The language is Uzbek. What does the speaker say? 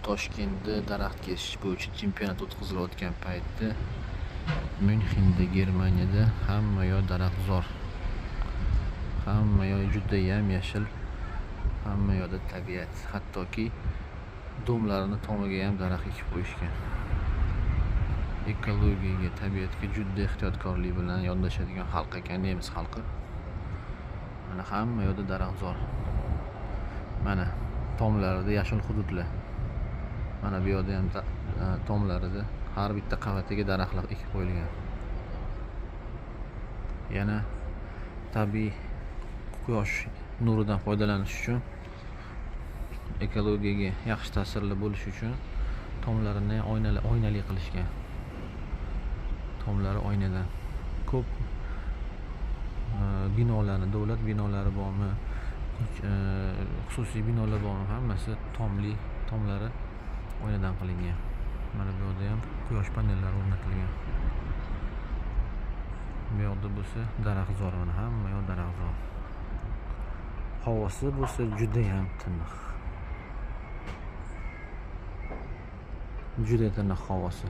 Toshkentda daraxt kesish bo'yicha chempionat o'tkazilayotgan paytda Myunxenda, Germaniyada hamma yoq daraxtzor. Hamma yoq juda yam-yashil. Hamma yoqda tabiat. Hattoki domlarini tomiga ham daraxt ekib qo'yishgan. Ekologiyaga, tabiatga juda ehtiyotkorlik bilan yondashadigan xalq ekan nemis xalqi. Mana hamma yoqda daraxtzor. Mana tomlarida yashil hududlar. Mana bu yerda ham tomlarida har bitta qavatiga daraxtlar ekib qo'yilgan. Yana tabiiy quyosh nuridan foydalanish uchun, ekologiyaga yaxshi ta'sirli bo'lish uchun tomlarini oynali qilishgan. Tomlari oynadan. Ko'p binolarni, davlat binolari bormi, xususiy binolar bormi, hammasi tomlari oynadan qilingan. Mana bu yerda ham quyosh panellari o'rnatilgan. Bu yoqda bo'lsa daraxtzor, mana hamma yoq daraxtzor. Havosi bo'lsa juda ham tiniq. Juda tiniq havosi.